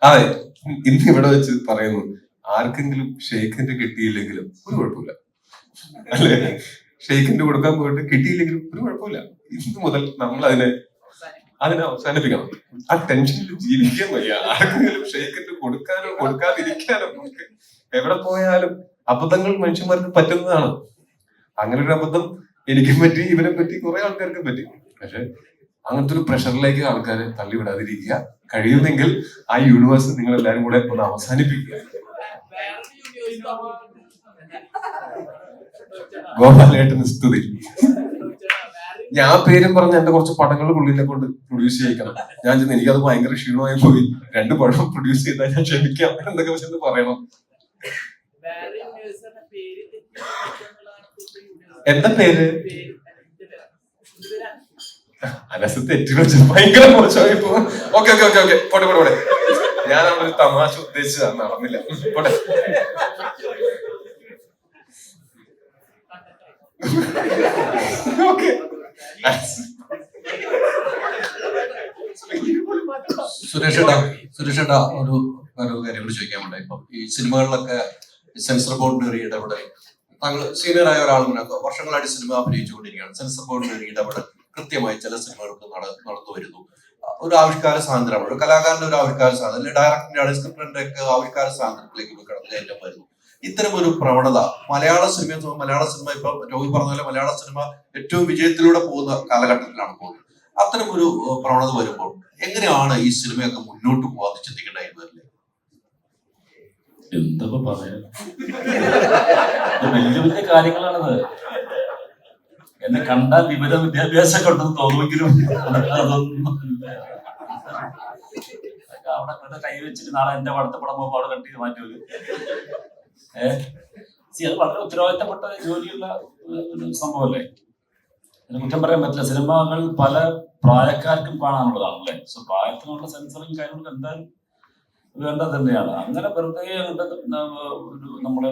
അതെ, ഇന്ന് ഇവിടെ വെച്ച് പറയുന്നു, ആർക്കെങ്കിലും ഷെയ്ഖിന്റെ കിട്ടിയില്ലെങ്കിലും ഒരു കുഴപ്പമില്ല, അല്ലെ? ഷെയ്ഖിന്റെ കൊടുക്കാൻ പോയിട്ട് കിട്ടിയില്ലെങ്കിലും ഒരു കുഴപ്പമില്ല. ഇന്ന് മുതൽ നമ്മൾ അതിനെ അവസാനിപ്പിക്കണം. ആ ടെൻഷനിൽ ജീവിക്കാൻ വയ്യ. ആർക്കെങ്കിലും ഷെയ്ഖിന്റെ കൊടുക്കാനോ കൊടുക്കാതിരിക്കാനോ നമുക്ക് എവിടെ പോയാലും അബദ്ധങ്ങൾ മനുഷ്യന്മാർക്ക് പറ്റുന്നതാണ്. അങ്ങനെ ഒരു അബദ്ധം എനിക്കും പറ്റി, ഇവനെ പറ്റി, കുറെ ആൾക്കാർക്കും പറ്റി. പക്ഷെ അങ്ങനത്തെ ഒരു പ്രഷറിലേക്ക് ആൾക്കാരെ തള്ളിവിടാതിരിക്കുക. കഴിയുന്നെങ്കിൽ ആ യൂണിവേഴ്സ് നിങ്ങൾ എല്ലാരും കൂടെ ഒന്ന് അവസാനിപ്പിക്കുക. ഗോപാലേട്ടന് സ്തുതി. ഞാൻ പേരും പറഞ്ഞ എന്റെ കുറച്ച് പടങ്ങൾ പുള്ളിനെ കൊണ്ട് പ്രൊഡ്യൂസ് ചെയ്യിക്കണം. ഞാൻ ചെന്ന് എനിക്കത് ഭയങ്കര ക്ഷീണമായി പോയി, 2 പടം പ്രൊഡ്യൂസ് ചെയ്താൽ ഞാൻ ക്ഷമിക്കാം എന്നൊക്കെ വെച്ചെന്ന് പറയണം. എന്താ പേര്? അനസ് തെറ്റി വെച്ചത് ഭയങ്കര മോശമായി പോകും. ഓക്കെ ഓക്കെ ഓക്കെ ഓക്കെ, പോട്ടെ പോട്ടെ പോട്ടെ. ഞാൻ ഒരു തമാശ ഉദ്ദേശിച്ചത് നടന്നില്ല. പോട്ടെ. സുരേഷേട്ടാ ഒരു കാര്യം കൂടി ചോദിക്കാൻ വേണ്ട. ഇപ്പം ഈ സിനിമകളിലൊക്കെ സെൻസർ ബോർഡിന്റെ ഒരു ഇടപെടൽ, താങ്കൾ സീനിയറായ ഒരാളിനൊക്കെ വർഷങ്ങളായിട്ട് സിനിമ അഭിനയിച്ചുകൊണ്ടിരിക്കുകയാണ്. സെൻസർ ബോർഡിന്റെ ഒരു ഇടപെടൽ കൃത്യമായി ചില സിനിമകൾക്ക് നടന്നു വരുന്നു. ഒരു ആവിഷ്കാര സ്വാതന്ത്ര്യമാണ്, ഒരു കലാകാരന്റെ ഒരു ആവിഷ്കാര സ്വാതന്ത്ര്യം, അല്ലെങ്കിൽ ഡയറക്ടറിന്റെ സ്ക്രിപ്റ്റിന്റെ ഒക്കെ ആവിഷ്കാര സ്വാതന്ത്ര്യത്തിലേക്ക് കടന്നുകയറ്റം വരുന്നു. ഇത്തരം ഒരു പ്രവണത മലയാള സിനിമ ഇപ്പൊ രോഹി പറഞ്ഞ പോലെ മലയാള സിനിമ ഏറ്റവും വിജയത്തിലൂടെ പോകുന്ന കാലഘട്ടത്തിലാണ് പോകുന്നത്. അത്തരം ഒരു പ്രവണത വരുമ്പോൾ എങ്ങനെയാണ് ഈ സിനിമയൊക്കെ മുന്നോട്ട് പോകാൻ ചിന്തിക്കേണ്ടതായിരുന്നു? എന്താ പറയാ, വലിയ വലിയ കാര്യങ്ങളാണത്. എന്നെ കണ്ടാൽ വിവിധ വിദ്യാഭ്യാസമൊക്കെ ഉണ്ടെന്ന് തോന്നുമെങ്കിലും അതൊന്നും അവിടെ കൈ വെച്ചിട്ട് നാളെ എന്റെ പടത്തെ പടം പോകുമ്പോൾ അവിടെ കണ്ടി മാറ്റി വരും. അത് വളരെ ഉത്തരവാദിത്തപ്പെട്ട ജോലിയുള്ള ഒരു സംഭവമല്ലേ. അതിന് കുറ്റം പറയാൻ പറ്റില്ല. സിനിമകൾ പല പ്രായക്കാർക്കും കാണാനുള്ളതാണല്ലേ. സോ പ്രായത്തിനുള്ള സെൻസറിങ് കാര്യങ്ങളൊക്കെ എന്തായാലും വേണ്ടത് തന്നെയാണ്. അങ്ങനെ വെറുതെ നമ്മളെ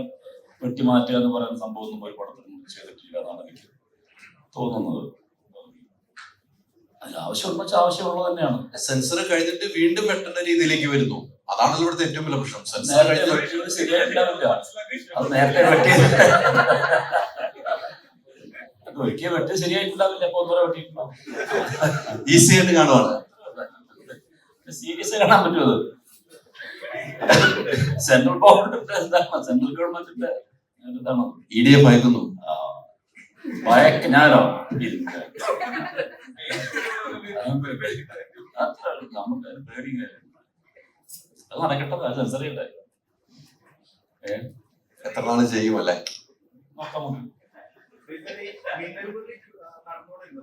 വെട്ടിമാറ്റുക എന്ന് പറയുന്ന സംഭവം ഒന്നും ഒരു പടത്തിനും ചെയ്തിട്ടില്ല എന്നാണ് എനിക്ക് തോന്നുന്നത്. അതിന് ആവശ്യമുള്ള വെച്ചാൽ ആവശ്യമുള്ളത് തന്നെയാണ്. സെൻസർ കഴിഞ്ഞിട്ട് വീണ്ടും വെട്ടുന്ന രീതിയിലേക്ക് വരുന്നു. അതാണല്ലോ ഇവിടുത്തെ ഏറ്റവും വലിയ പ്രശ്നം. ശരിയായിട്ടുണ്ടാവില്ല. അത് നേരത്തെ വെട്ടിയത് ഒരിക്കൽ വെട്ടി ശരിയായിട്ടുണ്ടാവില്ല. അപ്പൊ ഒന്നുകൂടെ വെട്ടിയിട്ടുണ്ടാവും. ഈസി ആയിട്ട് കാണുവാണ്. സീരിയസ് കാണാൻ പറ്റുമത്. സെൻട്രൽ സെൻട്രൽ ഗവൺമെന്റിന്റെ ഇതാണ്. EDA ഭയക്കുന്നു. ഞാനോ നമുക്ക് പേടി അത് നടക്കട്ടെ. സെൻസറി ഉണ്ടായി എത്ര നാള് ചെയ്യുമല്ലേ നോക്കാം.